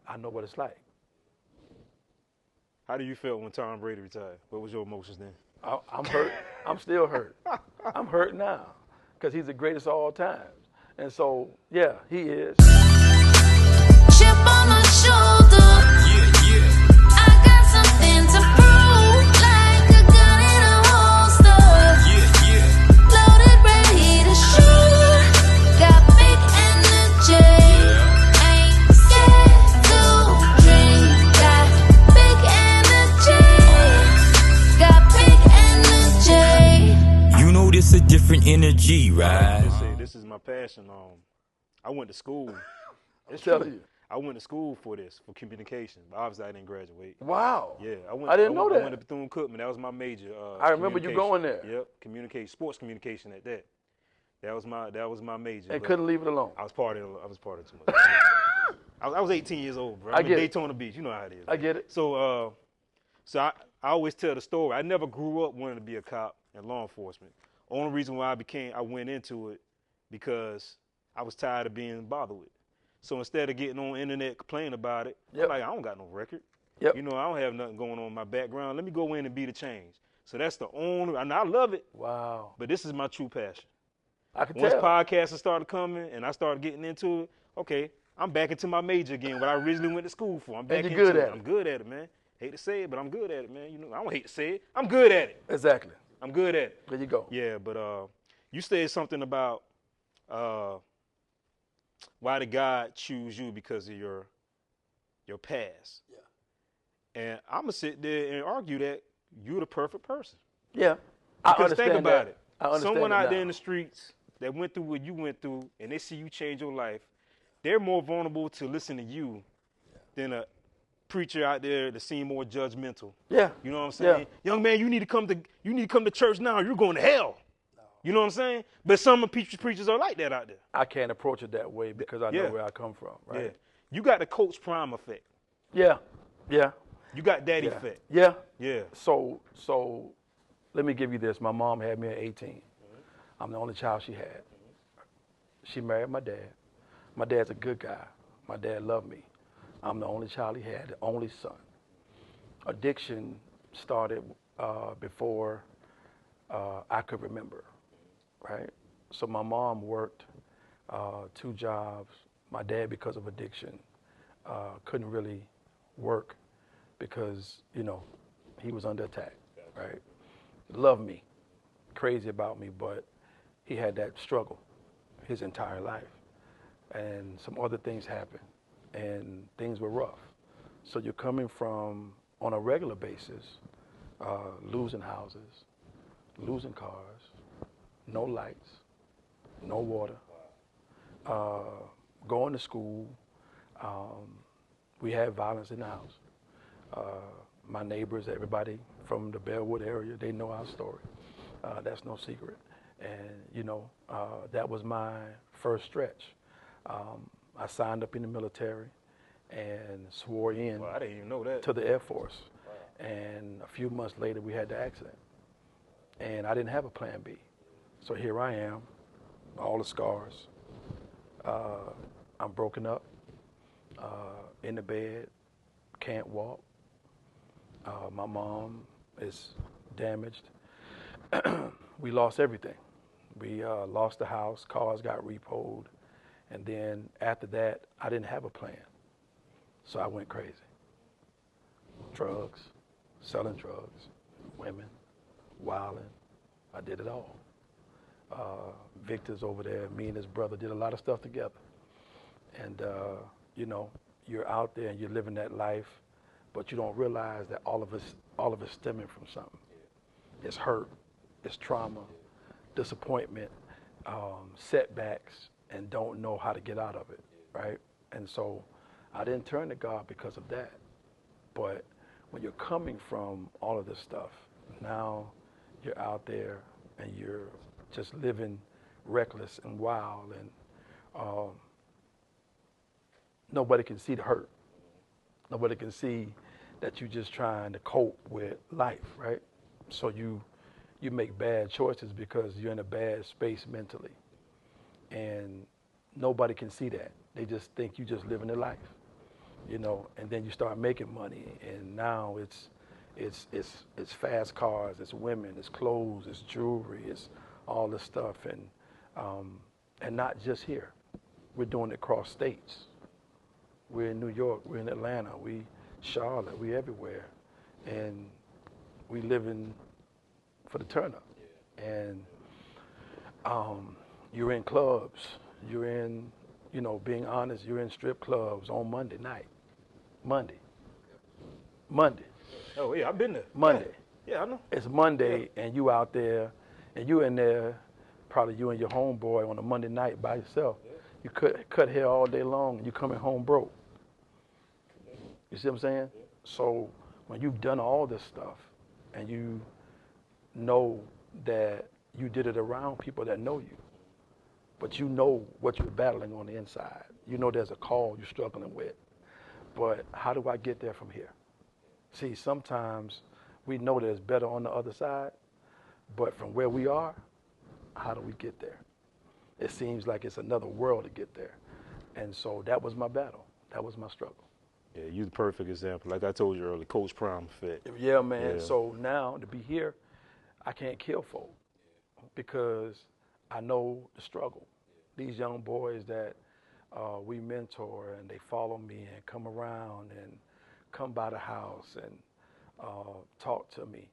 I know what it's like. How do you feel when Tom Brady retired? What was your emotions then? I'm hurt. I'm still hurt. I'm hurt now because he's the greatest of all time. And so, yeah, he is. Chip on my shoulder. I got something to prove, like a gun in a holster. Loaded, ready to shoot. Got big energy. Ain't scared to dream. Got big energy. Got big energy. You know this a different energy, right? This is my passion. I went to school. It's Tell true. you. I went to school for this, for communication. But obviously, I didn't graduate. Wow. Yeah, I didn't know that. I went to Bethune-Cookman. That was my major. I remember you going there. Yep, communication, sports communication at that. That was my major. And couldn't leave it alone. I was part of too much. I was 18 years old, bro. I get it. Daytona Beach. You know how it is. I get it. So I always tell the story. I never grew up wanting to be a cop and law enforcement. Only reason why I went into it because I was tired of being bothered with. So instead of getting on the internet complaining about it, I'm like, I don't got no record. Yep. You know, I don't have nothing going on in my background. Let me go in and be the change. So that's the only, and I love it. Wow. But this is my true passion. I can Once tell. podcasts started coming and I started getting into it, okay, I'm back into my major again, what I originally went to school for. I'm back you're into good it. at it. I'm good at it, man. Hate to say it, but I'm good at it, man. You know, I don't hate to say it. I'm good at it. Exactly. I'm good at it. There you go. Yeah, but you said something about why did God choose you because of your past? Yeah. And I'm gonna sit there and argue that you're the perfect person. Yeah. Because think about it. I understand Someone it out now. there in the streets that went through what you went through, and they see you change your life, they're more vulnerable to listen to you than a preacher out there that seem more judgmental. Yeah. You know what I'm saying? Yeah. Young man, you need to come to church now. You're going to hell. You know what I'm saying? But some of preachers are like that out there. I can't approach it that way because I know where I come from, right? Yeah. You got the Coach Prime effect. Yeah. Yeah. You got Daddy Yeah. effect. Yeah. Yeah. So let me give you this. My mom had me at 18. I'm the only child she had. She married my dad. My dad's a good guy. My dad loved me. I'm the only child he had, the only son. Addiction started before I could remember, right? So my mom worked 2 jobs. My dad, because of addiction, couldn't really work because, you know, he was under attack, right? Loved me, crazy about me, but he had that struggle his entire life. And some other things happened, and things were rough. So you're coming from, on a regular basis, losing houses, losing cars, no lights, no water, going to school. We had violence in the house. My neighbors, everybody from the Bellwood area, they know our story. That's no secret. And, you know, that was my first stretch. I signed up in the military and swore in Well, I didn't even know that. to the Air Force. Wow. And a few months later, we had the accident. And I didn't have a plan B. So here I am, all the scars. I'm broken up, in the bed, can't walk. My mom is damaged. We lost everything. We lost the house, cars got repoed. And then after that, I didn't have a plan. So I went crazy. Drugs, selling drugs, women, wilding. I did it all. Victor's over there, me and his brother did a lot of stuff together. And, you know, you're out there and you're living that life, but you don't realize that all of it's stemming from something. It's hurt, it's trauma, disappointment, setbacks, and don't know how to get out of it, right? And so I didn't turn to God because of that. But when you're coming from all of this stuff, now you're out there and you're just living reckless and wild, and nobody can see the hurt. Nobody can see that you're just trying to cope with life, right? So you make bad choices because you're in a bad space mentally. And nobody can see that. They just think you're just living a life. and then you start making money, and now it's fast cars, it's women, it's clothes, it's jewelry, it's all this stuff, and not just here. We're doing it across states. We're in New York, we're in Atlanta, we Charlotte, we everywhere, and we living for the turn up. And you're in clubs, you're in, being honest, you're in strip clubs on Monday night. Monday. Oh yeah, I've been there. Monday. Yeah, I know. It's Monday, and you out there, and you in there, probably you and your homeboy on a Monday night by yourself. You cut hair all day long, and you coming home broke. You see what I'm saying? So when you've done all this stuff, and you know that you did it around people that know you, but you know what you're battling on the inside. You know there's a call you're struggling with. But how do I get there from here? See, sometimes we know there's better on the other side, but from where we are, how do we get there? It seems like it's another world to get there. And so that was my battle. That was my struggle. Yeah, you're the perfect example. Like I told you earlier, Coach Prime effect. Yeah, man. Yeah. So now to be here, I can't kill folk because I know the struggle. These young boys that we mentor, and they follow me and come around and come by the house and talk to me.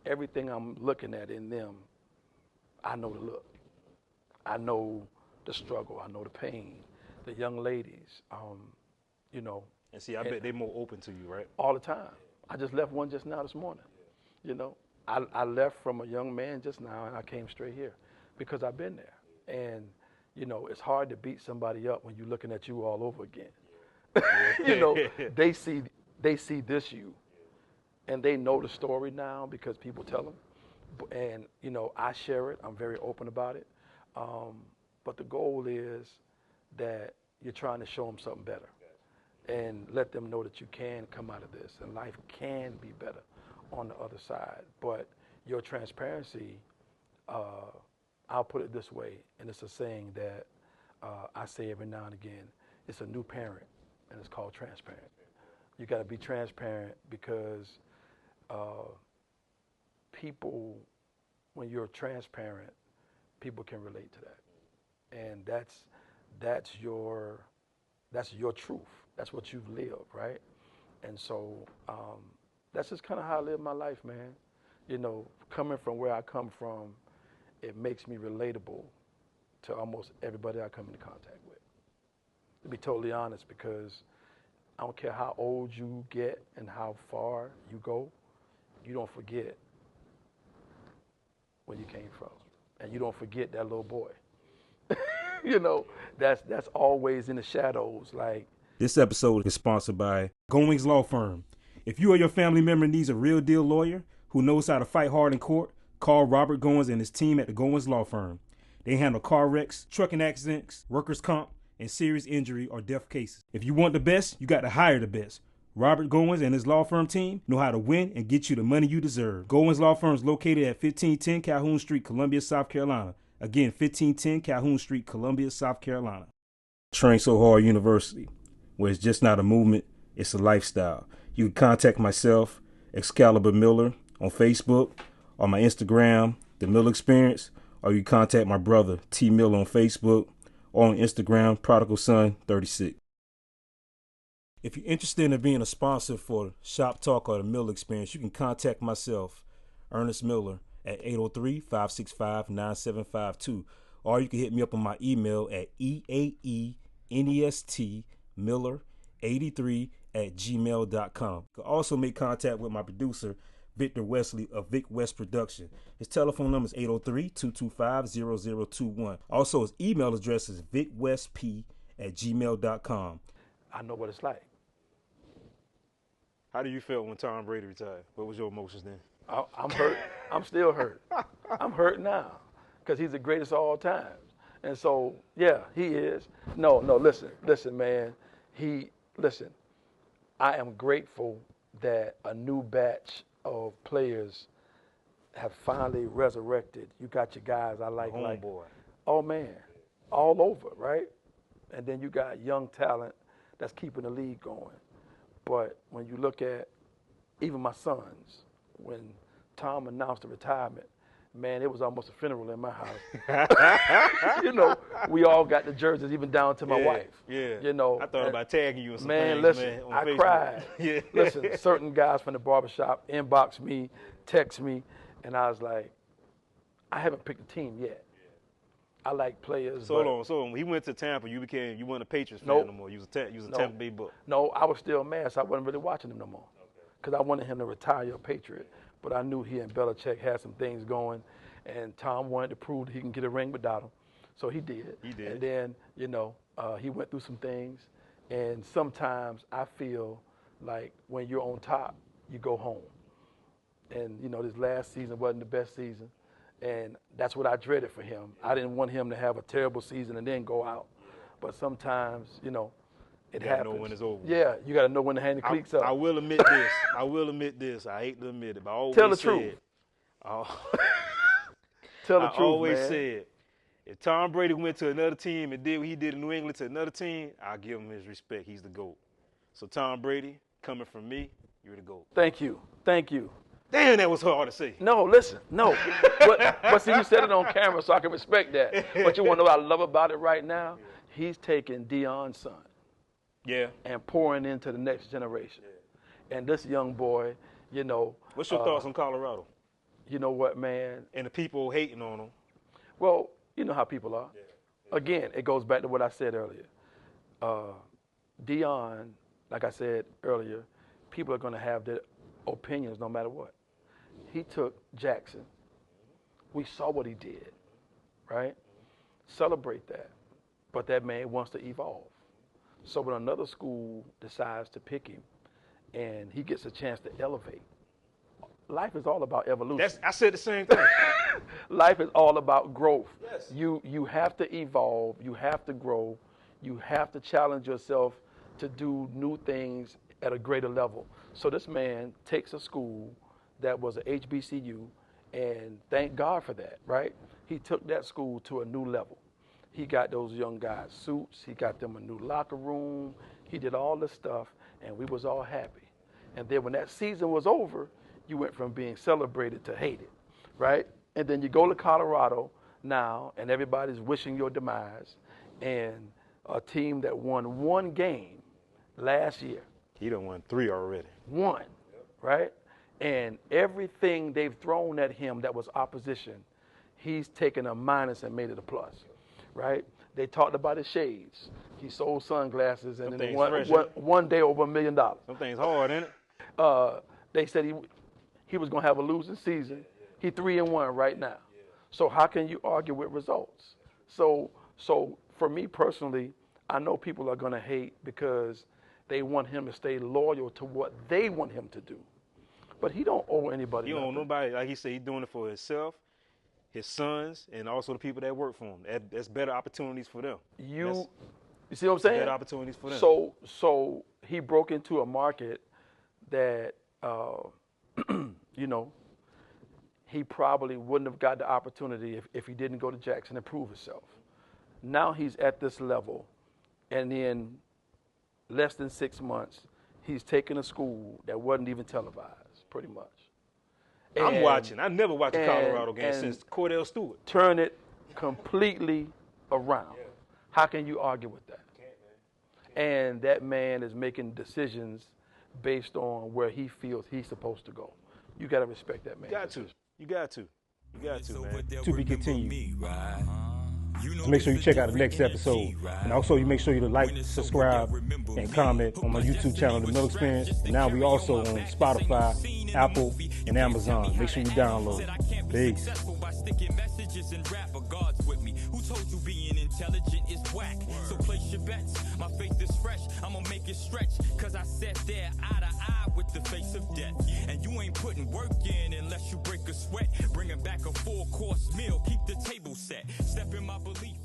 Everything I'm looking at in them, I know the look. I know the struggle. I know the pain. The young ladies, And see, I bet they're more open to you, right? all the time. I just left one just now this morning. I left from a young man just now, and I came straight here because I've been there. And it's hard to beat somebody up when you're looking at you all over again. They see this you, and they know the story now because people tell them. And I share it. I'm very open about it. But the goal is that you're trying to show them something better, and let them know that you can come out of this, and life can be better on the other side. But your transparency, I'll put it this way, and it's a saying that I say every now and again. It's a new parent, and it's called transparent. You got to be transparent because people, when you're transparent, people can relate to that, and that's your truth. That's what you've lived, right? And so that's just kind of how I live my life, man. Coming from where I come from, it makes me relatable to almost everybody I come into contact with. To be totally honest, because I don't care how old you get and how far you go, you don't forget where you came from. And you don't forget that little boy. That's always in the shadows. Like, this episode is sponsored by Goings Law Firm. If you or your family member needs a real deal lawyer who knows how to fight hard in court, call Robert Goings and his team at the Goings Law Firm. They handle car wrecks, trucking accidents, workers' comp, and serious injury or death cases. If you want the best, you got to hire the best. Robert Goings and his law firm team know how to win and get you the money you deserve. Goings Law Firm is located at 1510 Calhoun Street, Columbia, South Carolina. Again, 1510 Calhoun Street, Columbia, South Carolina. Train So Hard University, where it's just not a movement, it's a lifestyle. You can contact myself, Excalibur Miller, on Facebook, or my Instagram, The Miller Experience, or you contact my brother, T. Miller, on Facebook, or on Instagram, Prodigal Son 36. If you're interested in being a sponsor for Shop Talk or The Miller Experience, you can contact myself, Ernest Miller, at 803-565-9752, or you can hit me up on my email at eaenestmiller83@gmail.com. You can also make contact with my producer, Victor Wesley of Vic West Production. His telephone number is 803-225-0021. Also, his email address is vicwestp@gmail.com. I know what it's like. How do you feel when Tom Brady retired? What was your emotions then? I'm hurt. I'm still hurt. I'm hurt now because he's the greatest of all time. And so, yeah, he is. No, listen, man. I am grateful that a new batch of players have finally resurrected. You got your guys I like. Homeboy. Oh, man, all over, right? And then you got young talent that's keeping the league going. But when you look at even my sons, when Tom announced the retirement, man, it was almost a funeral in my house. You know, we all got the jerseys, even down to my wife. Yeah. You know, I thought about tagging you in some man, things, listen, man, on I Facebook. cried. Yeah. Listen, certain guys from the barbershop inbox me, text me, and I was like, I haven't picked a team yet. I like players. So when he went to Tampa, you weren't a Patriots fan no more. You was a Tampa Bay Buck. No, I was still mad, so I wasn't really watching him no more. Because I wanted him to retire a Patriot. But I knew he and Belichick had some things going, and Tom wanted to prove that he can get a ring without him. So he did. He did. And then, you know, he went through some things. And sometimes I feel like when you're on top, you go home. And, you know, this last season wasn't the best season. And that's what I dreaded for him. I didn't want him to have a terrible season and then go out. But sometimes, you know, it happens. You got to know when it's over. Yeah, you got to know when to hang the cleats up. I will admit this. I hate to admit it, but I always Tell the truth. Tell the truth, I always man. said, if Tom Brady went to another team and did what he did in New England to another team, I'll give him his respect. He's the GOAT. So Tom Brady, coming from me, you're the GOAT. Thank you. Thank you. Damn, that was hard to say. No, listen, no. but see, you said it on camera, so I can respect that. But you want to know what I love about it right now? Yeah. He's taking Deion's son. Yeah. And pouring into the next generation. Yeah. And this young boy, you know. What's your thoughts on Colorado? You know what, man? And the people hating on him. Well, you know how people are. Yeah. Yeah. Again, it goes back to what I said earlier. Deion, like I said earlier, people are going to have their opinions no matter what. He took Jackson. We saw what he did, right? Celebrate that. But that man wants to evolve. So when another school decides to pick him and he gets a chance to elevate, life is all about evolution. I said the same thing. Life is all about growth. Yes. You have to evolve. You have to grow. You have to challenge yourself to do new things at a greater level. So this man takes a school that was a HBCU, and thank God for that, right? He took that school to a new level. He got those young guys suits. He got them a new locker room. He did all this stuff, and we was all happy. And then when that season was over, you went from being celebrated to hated, right? And then you go to Colorado now, and everybody's wishing your demise, and a team that won one game last year. He done won 3 already. One, right? And everything they've thrown at him that was opposition, he's taken a minus and made it a plus, right? They talked about his shades. He sold sunglasses, and in one day over $1 million. Something's hard, ain't it? They said he was going to have a losing season. He 3-1 right now. So how can you argue with results? So for me personally, I know people are going to hate because they want him to stay loyal to what they want him to do. But he don't owe anybody nothing. He don't owe nobody. Like he said, he's doing it for himself, his sons, and also the people that work for him. That's better opportunities for them. You see what I'm saying? Better opportunities for them. So he broke into a market that, you know, he probably wouldn't have got the opportunity if he didn't go to Jackson and prove himself. Now he's at this level, and in less than 6 months, he's taken a school that wasn't even televised, pretty much. I'm watching. I never watched a Colorado game since Cordell Stewart. Turn it completely around. Yeah. How can you argue with that? And that man is making decisions based on where he feels he's supposed to go. You got to respect that man. You got to, man. To be continued. So make sure you check out the next episode. And also you make sure you like, subscribe, and comment on my YouTube channel, The Mill Experience. And now we also on Spotify, Apple, and Amazon. Make sure you download. Peace. Who told you being intelligent is whack? So place your bets. My faith is fresh. I'ma make it stretch. Cause I sat there eye to eye with the face of death. And you ain't putting work in unless you break a sweat. Bringing back a 4-course meal. Keep the table set. Step in my belief.